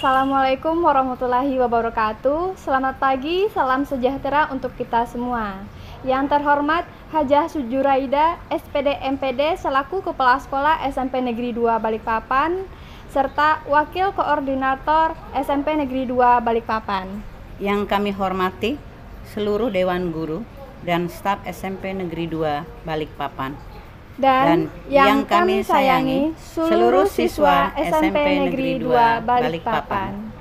Assalamualaikum warahmatullahi wabarakatuh. Selamat pagi, salam sejahtera untuk kita semua. Yang terhormat Hajah Sujuraida, SPD MPD selaku Kepala Sekolah SMP Negeri 2 Balikpapan serta Wakil Koordinator SMP Negeri 2 Balikpapan. Yang kami hormati seluruh Dewan Guru dan staf SMP Negeri 2 Balikpapan. Dan yang kami sayangi seluruh siswa SMP Negeri 2 Balikpapan.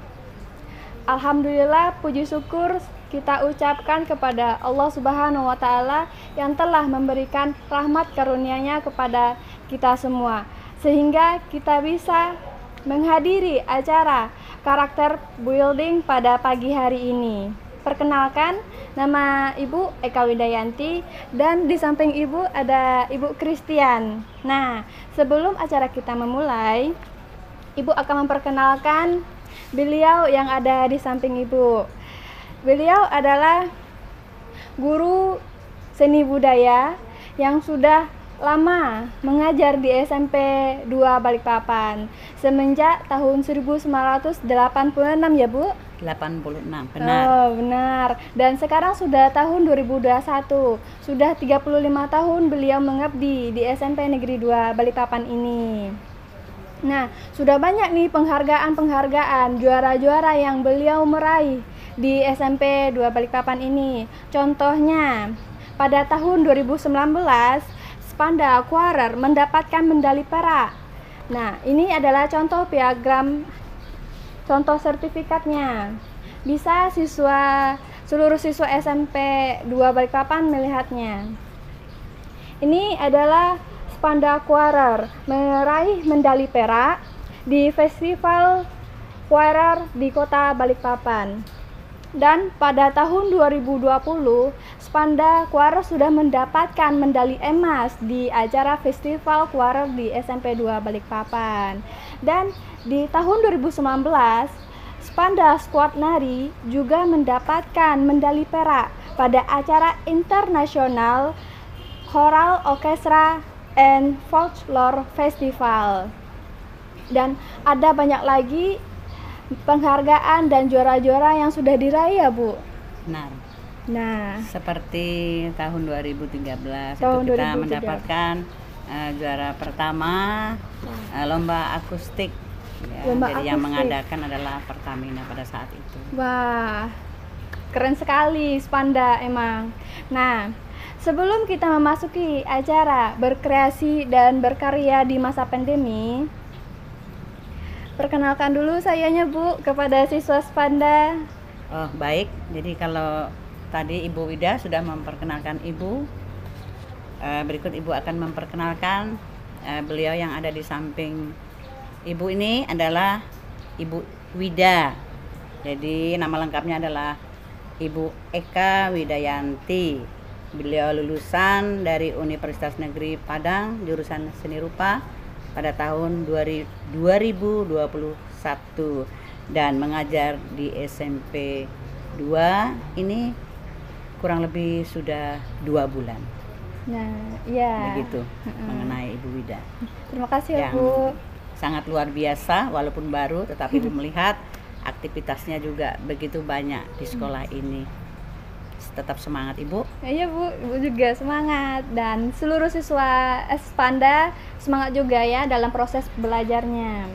Alhamdulillah, puji syukur kita ucapkan kepada Allah Subhanahu wa Ta'ala yang telah memberikan rahmat karunia-Nya kepada kita semua, sehingga kita bisa menghadiri acara karakter building pada pagi hari ini. Perkenalkan, nama Ibu Eka Widayanti dan di samping Ibu ada Ibu Christian. Nah, sebelum acara kita memulai, Ibu akan memperkenalkan beliau yang ada di samping Ibu. Beliau adalah guru seni budaya yang sudah lama mengajar di SMP 2 Balikpapan semenjak tahun 1986 ya Bu? 86, benar. Oh, benar. Dan sekarang sudah tahun 2021. Sudah 35 tahun beliau mengabdi di SMP Negeri 2 Balikpapan ini. Nah, sudah banyak nih penghargaan-penghargaan, juara-juara yang beliau meraih di SMP 2 Balikpapan ini. Contohnya, pada tahun 2019, Spanda Quarer mendapatkan medali perak. Nah, ini adalah contoh piagam, contoh sertifikatnya. Bisa seluruh siswa SMP 2 Balikpapan melihatnya. Ini adalah Spanda Quarer meraih medali perak di Festival Quarer di Kota Balikpapan. Dan pada tahun 2020, Spanda Quarer sudah mendapatkan medali emas di acara Festival Quarer di SMP 2 Balikpapan. Dan di tahun 2019, Spanda Squad Nari juga mendapatkan medali perak pada acara internasional Choral Orchestra and Folklore Festival. Dan ada banyak lagi penghargaan dan juara-juara yang sudah diraih ya Bu? Benar. Nah, seperti tahun 2013 tahun itu kita 2013. mendapatkan juara pertama lomba akustik. Ya, Lomba jadi yang akustik. mengadakan adalah Pertamina pada saat itu. Wah, keren sekali Spanda emang. Nah, sebelum kita memasuki acara berkreasi dan berkarya di masa pandemi, perkenalkan dulu sayanya Bu kepada siswa Spanda. Oh, baik. Jadi kalau tadi Ibu Wida sudah memperkenalkan Ibu, berikut Ibu akan memperkenalkan beliau yang ada di samping Ibu ini adalah Ibu Wida. Jadi nama lengkapnya adalah Ibu Eka Widayanti. Beliau lulusan dari Universitas Negeri Padang jurusan Seni Rupa pada tahun 2021 dan mengajar di SMP 2 ini kurang lebih sudah 2 bulan. Nah, iya. Begitu mengenai Ibu Wida. Terima kasih ya Yang Bu. sangat luar biasa walaupun baru, tetapi Ibu melihat aktivitasnya juga begitu banyak di sekolah ini. Tetap semangat Ibu. Iya Bu, Ibu juga semangat dan seluruh siswa Spanda semangat juga ya dalam proses belajarnya.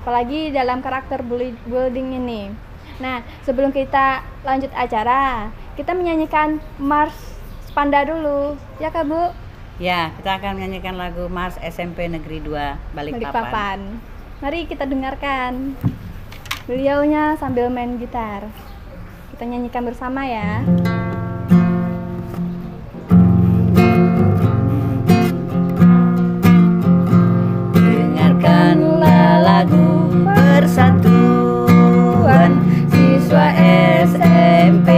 Apalagi dalam karakter building ini. Nah, sebelum kita lanjut acara, kita menyanyikan Mars Spanda dulu. Ya Kak Bu? Ya, kita akan menyanyikan lagu Mars SMP Negeri 2 Balikpapan. Mari kita dengarkan beliaunya sambil main gitar. Kita nyanyikan bersama ya. Dengarkanlah lagu persatuan siswa SMP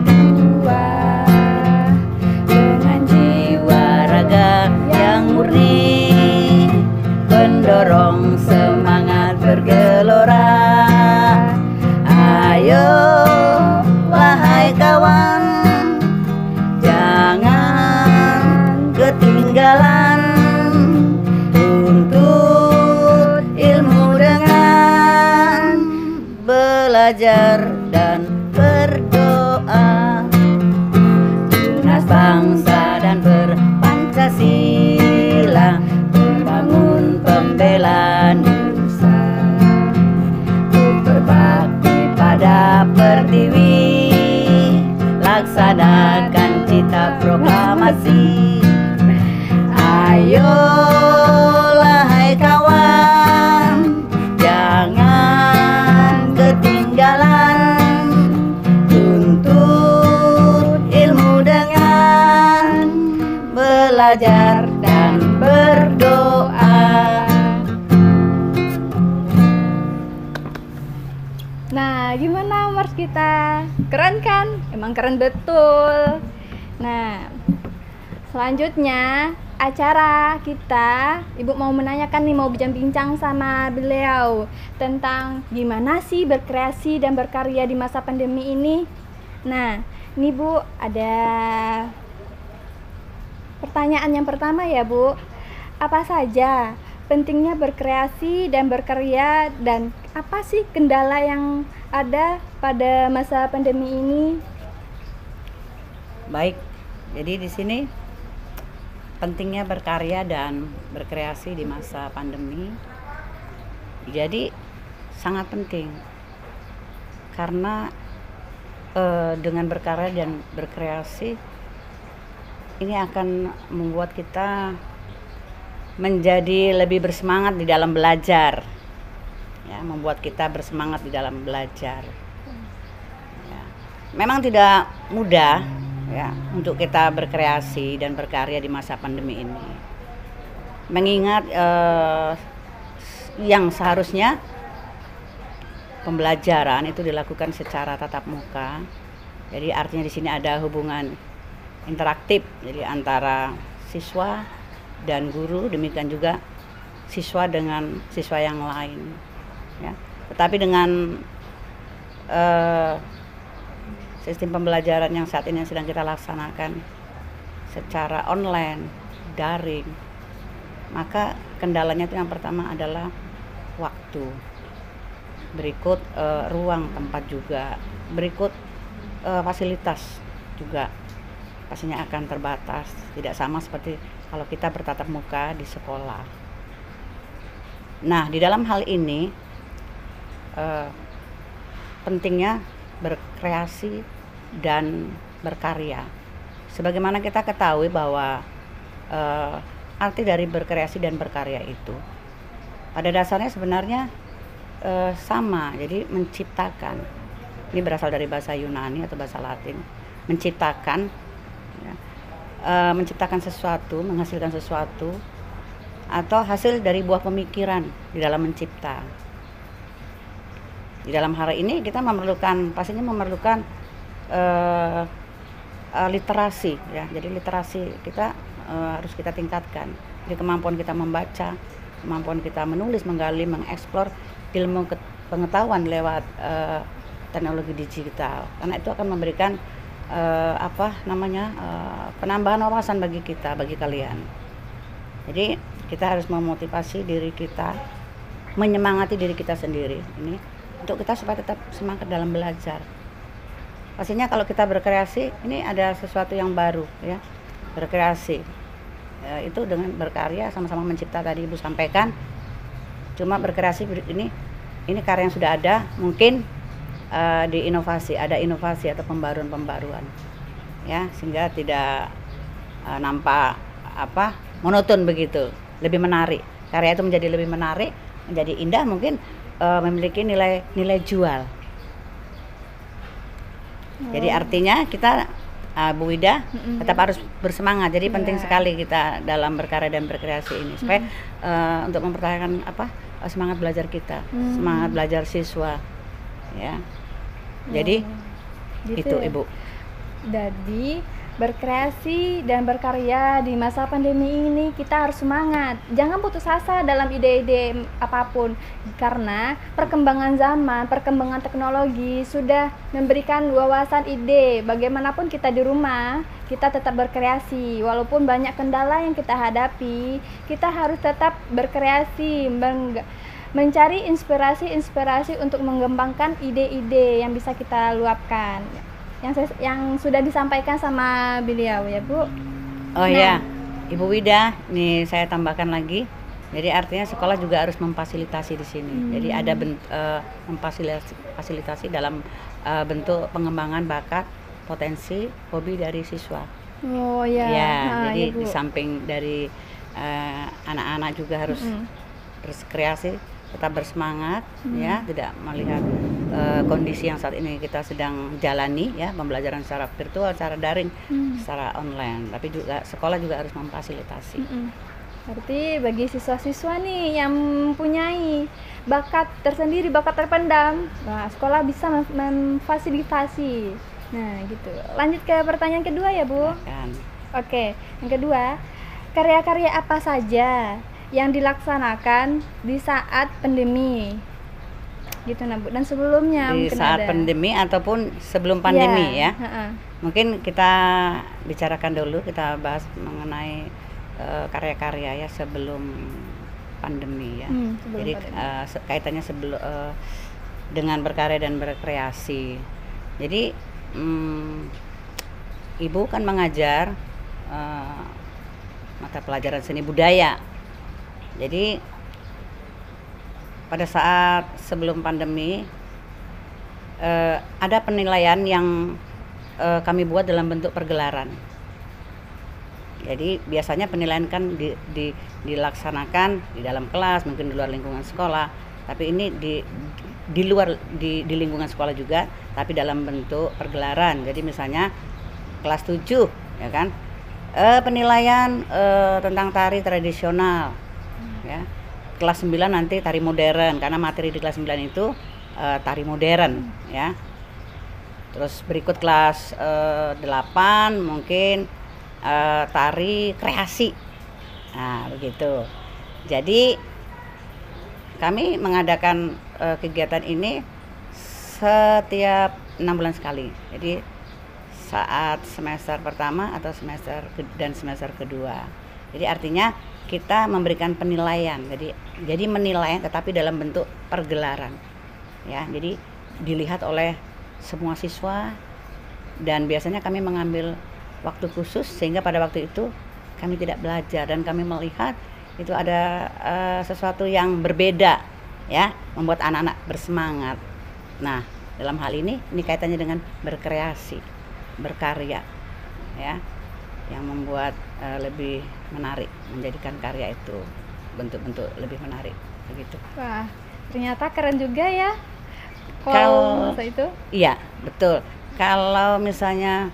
2 dengan jiwa raga yang murni, pendorong semangat bergelora. Ayo wahai kawan, dan berdoa, tunas bangsa dan berpancasila, membangun pembela nusa, berbakti pada pertiwi, laksanakan cita proklamasi. Ayolah hai kawan, jangan ketinggalan, tuntut ilmu dengan belajar dan berdoa. Nah, gimana Mars kita? Keren kan? Emang keren betul. Nah, selanjutnya acara kita, Ibu mau menanyakan nih, mau bincang-bincang sama beliau tentang gimana sih berkreasi dan berkarya di masa pandemi ini. Nah, ini Bu, ada pertanyaan yang pertama ya Bu. Apa saja pentingnya berkreasi dan berkarya, dan apa sih kendala yang ada pada masa pandemi ini? Baik, jadi di sini pentingnya berkarya dan berkreasi di masa pandemi. Jadi sangat penting karena dengan berkarya dan berkreasi ini akan membuat kita menjadi lebih bersemangat di dalam belajar, ya, membuat kita bersemangat di dalam belajar. Ya. Memang tidak mudah, ya, untuk kita berkreasi dan berkarya di masa pandemi ini, mengingat yang seharusnya pembelajaran itu dilakukan secara tatap muka. Jadi artinya di sini ada hubungan interaktif, jadi antara siswa dan guru, demikian juga siswa dengan siswa yang lain, ya. Tetapi dengan sistem pembelajaran yang saat ini sedang kita laksanakan secara online, daring, maka kendalanya itu yang pertama adalah waktu, berikut ruang tempat juga, berikut fasilitas juga pastinya akan terbatas, tidak sama seperti kalau kita bertatap muka di sekolah. Nah, di dalam hal ini pentingnya berkreasi dan berkarya. Sebagaimana kita ketahui bahwa arti dari berkreasi dan berkarya itu pada dasarnya sebenarnya sama, jadi menciptakan. Ini berasal dari bahasa Yunani atau bahasa Latin, menciptakan, ya, menciptakan sesuatu, menghasilkan sesuatu, atau hasil dari buah pemikiran di dalam mencipta. Di dalam hal ini kita pastinya memerlukan literasi, ya. Jadi literasi kita harus kita tingkatkan. Jadi kemampuan kita membaca, kemampuan kita menulis, menggali, mengeksplor ilmu pengetahuan lewat teknologi digital, karena itu akan memberikan penambahan wawasan bagi kita, bagi kalian. Jadi kita harus memotivasi diri kita, menyemangati diri kita sendiri ini untuk kita supaya tetap semangat dalam belajar. Pastinya kalau kita berkreasi, ini ada sesuatu yang baru, ya. Berkreasi itu dengan berkarya, sama-sama mencipta, tadi Ibu sampaikan. Cuma berkreasi ini karya yang sudah ada, mungkin diinovasi, ada inovasi atau pembaruan, ya, sehingga tidak nampak monoton begitu, lebih menarik. Karya itu menjadi lebih menarik, menjadi indah, mungkin memiliki nilai jual. Jadi artinya kita Bu Wida tetap harus bersemangat. Jadi penting sekali kita dalam berkarya dan berkreasi ini supaya untuk mempertahankan semangat belajar kita, semangat belajar siswa, ya. Jadi gitu itu ya, Ibu. Jadi berkreasi dan berkarya di masa pandemi ini kita harus semangat, jangan putus asa dalam ide-ide apapun, karena perkembangan zaman, perkembangan teknologi sudah memberikan wawasan ide. Bagaimanapun kita di rumah, kita tetap berkreasi, walaupun banyak kendala yang kita hadapi, kita harus tetap berkreasi, mencari inspirasi-inspirasi untuk mengembangkan ide-ide yang bisa kita luapkan. Yang sudah disampaikan sama beliau ya Bu. Oh ya, Ibu Wida, nih saya tambahkan lagi. Jadi artinya sekolah juga harus memfasilitasi di sini. Jadi ada memfasilitasi dalam bentuk pengembangan bakat, potensi, hobi dari siswa. Oh ya. Ya, Nah, jadi ya, Bu. di samping dari anak-anak juga harus berkreasi, tetap bersemangat, ya, tidak melihat kondisi yang saat ini kita sedang jalani, ya, pembelajaran secara virtual, secara daring, secara online. Tapi juga sekolah juga harus memfasilitasi. Berarti bagi siswa-siswa nih yang mempunyai bakat tersendiri, bakat terpendam, nah, sekolah bisa memfasilitasi. Nah, gitu. Lanjut ke pertanyaan kedua ya, Bu. Kan. Oke, yang kedua, karya-karya apa saja yang dilaksanakan di saat pandemi? Gitu nah, Bu. Dan sebelumnya Di mungkin saat ada. pandemi ataupun sebelum pandemi, ya. Ha-ha. Mungkin kita bicarakan dulu, kita bahas mengenai karya-karya ya sebelum pandemi, ya. Sebelum Jadi pandemi. kaitannya dengan berkarya dan berkreasi. Jadi Ibu kan mengajar mata pelajaran seni budaya. Jadi pada saat sebelum pandemi ada penilaian yang kami buat dalam bentuk pergelaran. Jadi biasanya penilaian kan dilaksanakan di dalam kelas, mungkin di luar lingkungan sekolah. Tapi ini di luar di lingkungan sekolah juga, tapi dalam bentuk pergelaran. Jadi misalnya kelas 7, ya kan, penilaian tentang tari tradisional, ya. Kelas 9 nanti tari modern, karena materi di kelas 9 itu tari modern, ya. Terus berikut kelas 8 mungkin tari kreasi. Nah, begitu. Jadi kami mengadakan kegiatan ini setiap 6 bulan sekali. Jadi saat semester pertama atau semester kedua. Jadi artinya kita memberikan penilaian. Jadi menilai tetapi dalam bentuk pergelaran. Ya, jadi dilihat oleh semua siswa, dan biasanya kami mengambil waktu khusus sehingga pada waktu itu kami tidak belajar dan kami melihat itu ada sesuatu yang berbeda, ya, membuat anak-anak bersemangat. Nah, dalam hal ini kaitannya dengan berkreasi, berkarya, ya, yang membuat lebih menarik, menjadikan karya itu bentuk-bentuk lebih menarik, begitu. Wah, ternyata keren juga ya. Kalau masa itu? Iya, betul. Kalau misalnya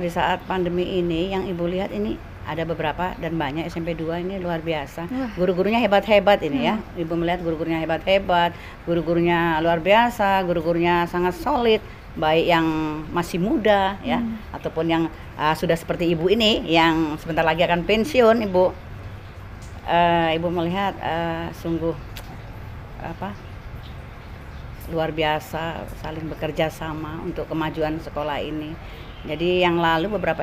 di saat pandemi ini yang Ibu lihat ini ada beberapa dan banyak SMP 2 ini luar biasa. Guru-gurunya hebat-hebat ini, ya. Ibu melihat guru-gurunya hebat-hebat, guru-gurunya luar biasa, guru-gurunya sangat solid, baik yang masih muda, ya, ataupun yang sudah seperti Ibu ini yang sebentar lagi akan pensiun, Ibu. Ibu melihat sungguh luar biasa, saling bekerja sama untuk kemajuan sekolah ini. Jadi yang lalu beberapa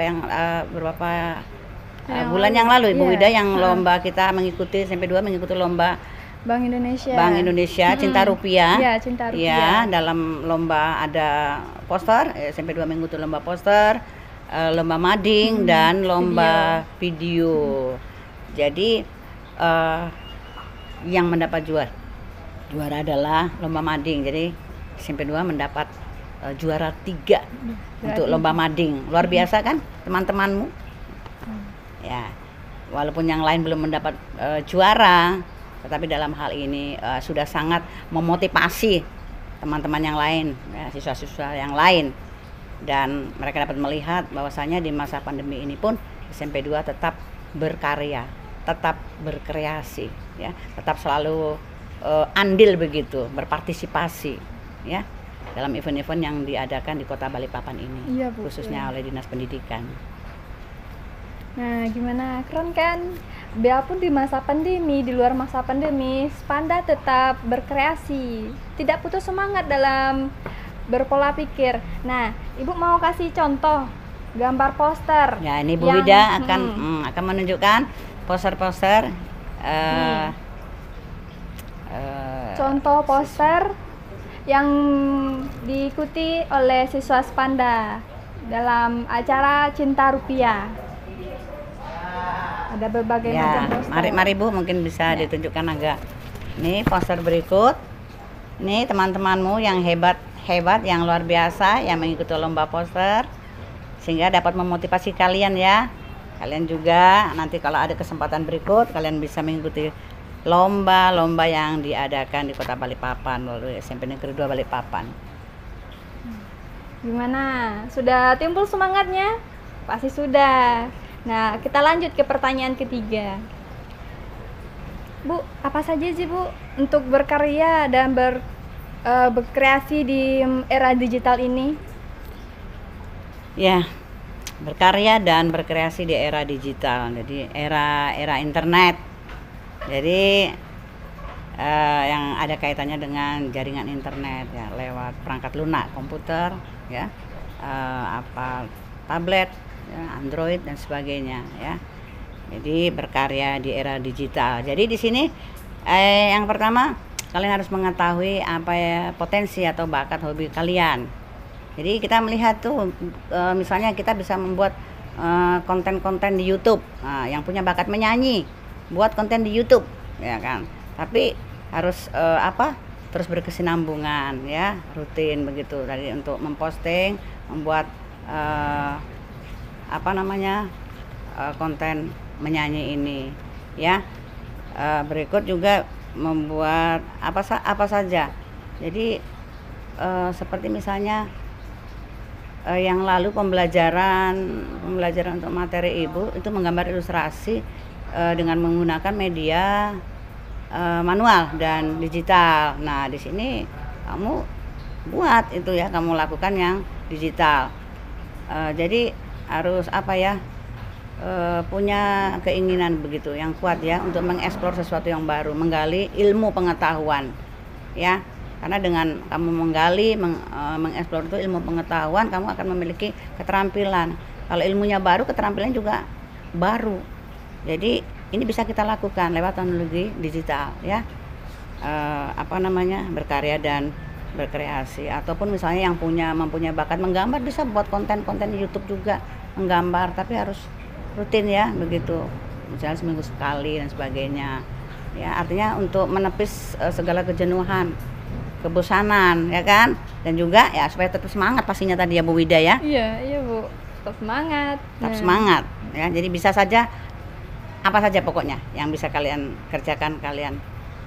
bulan yang lalu Ibu Wida, yang lomba kita mengikuti SMP 2 mengikuti lomba Bank Indonesia Cinta Rupiah. Ya, Cinta Rupiah. Ya, dalam lomba ada poster, SMP 2 mengikuti lomba poster, lomba mading dan lomba video. Jadi yang mendapat juara adalah lomba mading. Jadi SMP 2 mendapat juara 3 untuk lomba mading. Luar biasa kan teman-temanmu? Ya, walaupun yang lain belum mendapat juara, tetapi dalam hal ini sudah sangat memotivasi teman-teman yang lain, ya, siswa-siswa yang lain, dan mereka dapat melihat bahwasanya di masa pandemi ini pun SMP 2 tetap berkarya, tetap berkreasi, ya, tetap selalu andil begitu, berpartisipasi, ya, dalam event-event yang diadakan di Kota Balikpapan ini, iya, Bu, khususnya oleh Dinas Pendidikan. Nah, gimana? Keren kan? Biarpun di masa pandemi, di luar masa pandemi, Spanda tetap berkreasi, tidak putus semangat dalam berpola pikir. Nah, Ibu mau kasih contoh gambar poster. Ya, ini Bu Wida akan menunjukkan poster-poster Contoh poster yang diikuti oleh siswa Spanda dalam acara Cinta Rupiah. Ada berbagai macam Ya, poster. mari Bu, mungkin bisa ditunjukkan agak. Nih poster berikut. Nih teman-temanmu yang hebat, yang luar biasa, yang mengikuti lomba poster, sehingga dapat memotivasi kalian ya. Kalian juga nanti kalau ada kesempatan berikut, kalian bisa mengikuti lomba-lomba yang diadakan di Kota Balikpapan melalui SMP Negeri 2 Balikpapan. Gimana? Sudah timbul semangatnya? Pasti sudah. Nah, kita lanjut ke pertanyaan ketiga. Bu, apa saja sih Bu untuk berkarya dan berkreasi di era digital ini? Ya, berkarya dan berkreasi di era digital. Jadi era internet. Jadi yang ada kaitannya dengan jaringan internet ya, lewat perangkat lunak komputer ya, tablet ya, Android dan sebagainya ya. Jadi berkarya di era digital. Jadi di sini yang pertama kalian harus mengetahui apa ya potensi atau bakat hobi kalian. Jadi kita melihat tuh misalnya kita bisa membuat konten-konten di YouTube. Nah, yang punya bakat menyanyi buat konten di YouTube ya kan. Tapi harus terus berkesinambungan ya, rutin begitu tadi untuk memposting, membuat konten menyanyi ini ya. Berikut juga membuat apa saja. Jadi seperti misalnya yang lalu pembelajaran untuk materi ibu itu menggambar ilustrasi dengan menggunakan media manual dan digital. Nah, di sini kamu buat itu ya, kamu lakukan yang digital. Jadi harus punya keinginan begitu yang kuat ya untuk mengeksplor sesuatu yang baru, menggali ilmu pengetahuan ya. Karena dengan kamu menggali, mengeksplor itu ilmu pengetahuan, kamu akan memiliki keterampilan. Kalau ilmunya baru, keterampilan juga baru. Jadi ini bisa kita lakukan lewat teknologi digital ya. Berkarya dan berkreasi. Ataupun misalnya yang mempunyai bakat menggambar bisa buat konten-konten di YouTube juga menggambar, tapi harus rutin ya begitu. Misalnya seminggu sekali dan sebagainya. Ya, artinya untuk menepis segala kejenuhan, kebosanan ya kan, dan juga ya supaya tetap semangat pastinya tadi ya Bu Wida ya. Iya Bu, tetap semangat. Semangat ya. Jadi bisa saja apa saja pokoknya yang bisa kalian kerjakan, kalian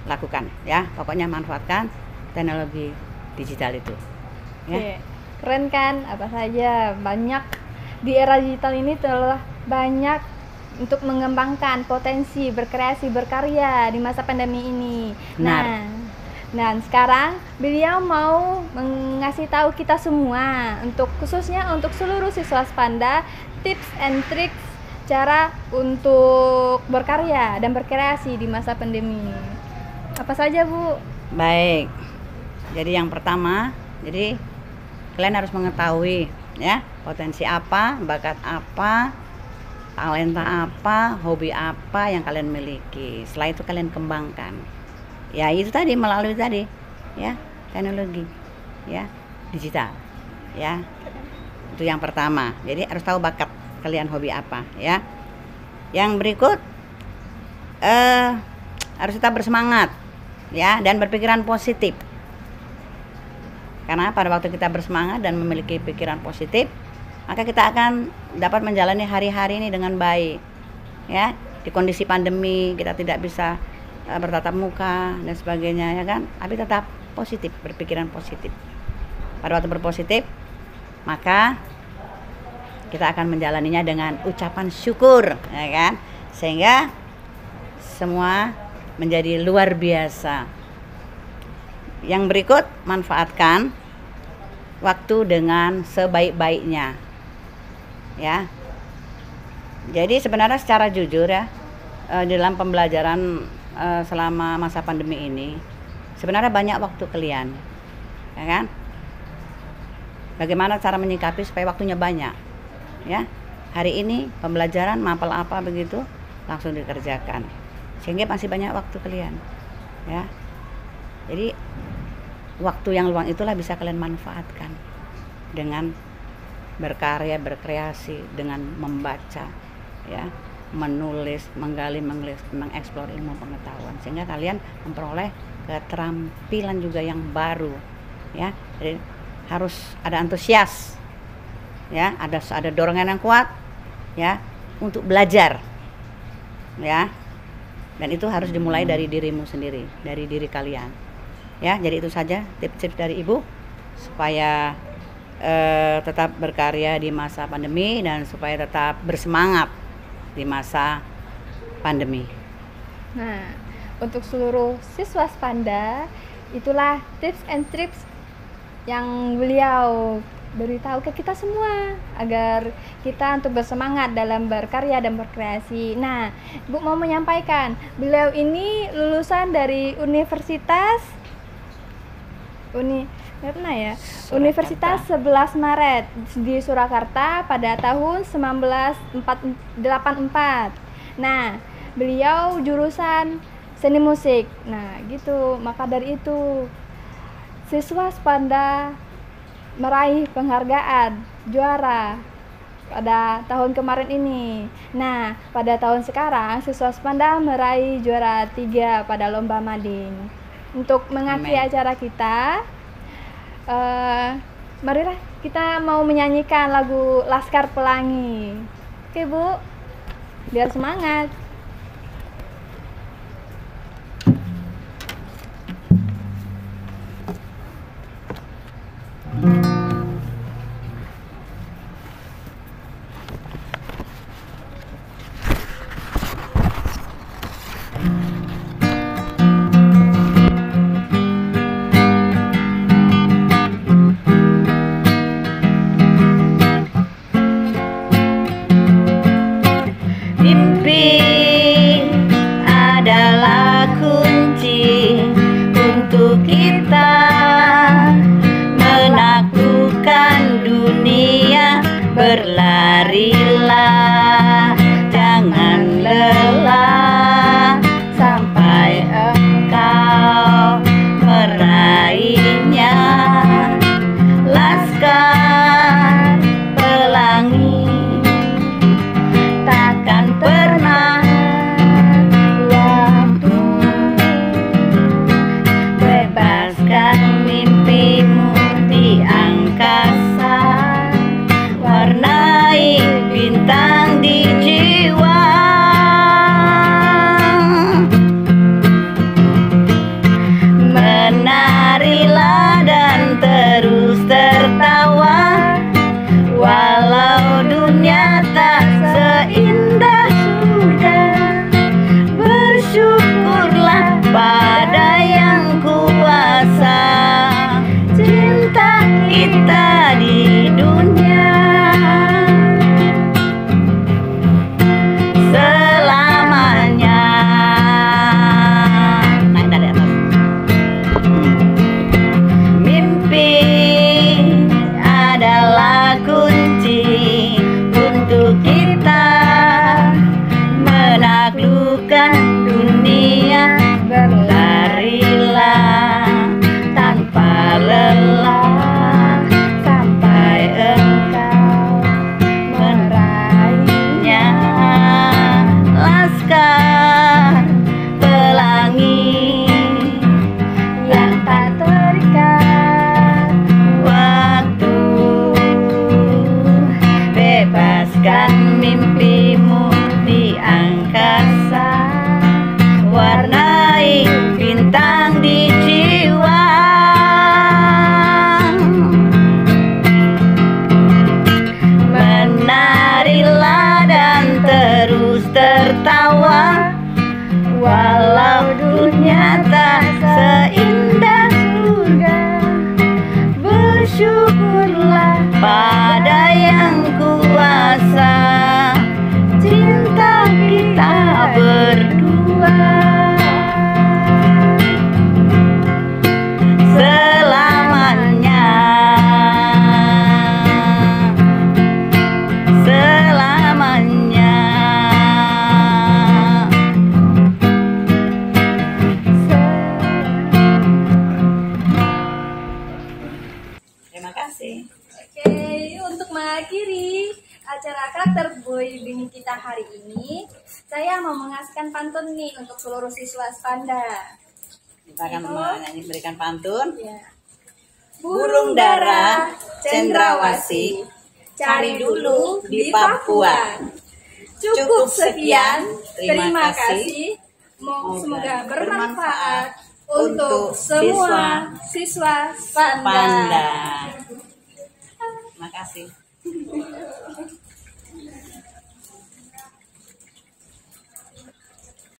lakukan ya. Pokoknya manfaatkan teknologi digital itu ya. Oke. Keren kan? Apa saja banyak di era digital ini telah banyak untuk mengembangkan potensi berkreasi, berkarya di masa pandemi ini. Benar. Nah, sekarang beliau mau mengasih tahu kita semua, khususnya untuk seluruh siswa Spanda, tips and tricks cara untuk berkarya dan berkreasi di masa pandemi. Apa saja Bu? Baik. Jadi yang pertama, jadi kalian harus mengetahui ya potensi apa, bakat apa, talenta apa, hobi apa yang kalian miliki. Setelah itu kalian kembangkan. Ya itu tadi melalui tadi ya teknologi ya digital ya. Itu yang pertama. Jadi harus tahu bakat kalian, hobi apa ya. Yang berikut harus tetap bersemangat ya dan berpikiran positif. Karena pada waktu kita bersemangat dan memiliki pikiran positif, maka kita akan dapat menjalani hari-hari ini dengan baik ya. Di kondisi pandemi kita tidak bisa bertatap muka dan sebagainya ya kan, tapi tetap positif, berpikiran positif. Pada waktu berpositif, maka kita akan menjalaninya dengan ucapan syukur ya kan, sehingga semua menjadi luar biasa. Yang berikut, manfaatkan waktu dengan sebaik-baiknya ya. Jadi sebenarnya secara jujur ya, dalam pembelajaran selama masa pandemi ini sebenarnya banyak waktu kalian ya kan. Bagaimana cara menyikapi supaya waktunya banyak ya. Hari ini pembelajaran mapel apa begitu langsung dikerjakan, sehingga masih banyak waktu kalian ya. Jadi waktu yang luang itulah bisa kalian manfaatkan dengan berkarya, berkreasi, dengan membaca, ya, menulis, menggali, mengeksplor ilmu pengetahuan, sehingga kalian memperoleh keterampilan juga yang baru, ya. Jadi harus ada antusias, ya, ada dorongan yang kuat, ya, untuk belajar, ya. Dan itu harus dimulai dari dirimu sendiri, dari diri kalian, ya. Jadi itu saja tips-tips dari Ibu supaya tetap berkarya di masa pandemi dan supaya tetap bersemangat di masa pandemi. Nah, untuk seluruh siswa Spanda, itulah tips and tricks yang beliau beritahu ke kita semua agar kita untuk bersemangat dalam berkarya dan berkreasi. Nah, Bu mau menyampaikan, beliau ini lulusan dari Universitas Universitas 11 Maret di Surakarta pada tahun 1984. Nah, beliau jurusan seni musik. Nah, gitu. Maka dari itu siswa Spanda meraih penghargaan juara pada tahun kemarin ini. Nah, pada tahun sekarang siswa Spanda meraih juara 3 pada lomba mading. Untuk mengakhiri acara kita, marilah kita mau menyanyikan lagu Laskar Pelangi. Oke, Bu, biar semangat. Mimpi adalah kunci untuk kita menaklukkan dunia. Berlarilah, jangan lelah sampai engkau meraihnya. Laskar Pelangi takkan pernah lampu. Bebaskan kasih. Oke, untuk mengakhiri acara karakter boyband kita hari ini, saya mau mengasihkan pantun nih untuk seluruh siswa Spanda. Kita akan memberikan pantun. Ya. Burung dara cendrawasih, cari dulu di Papua. Cukup sekian, terima kasih. Semoga bermanfaat untuk semua siswa Spanda. Terima kasih.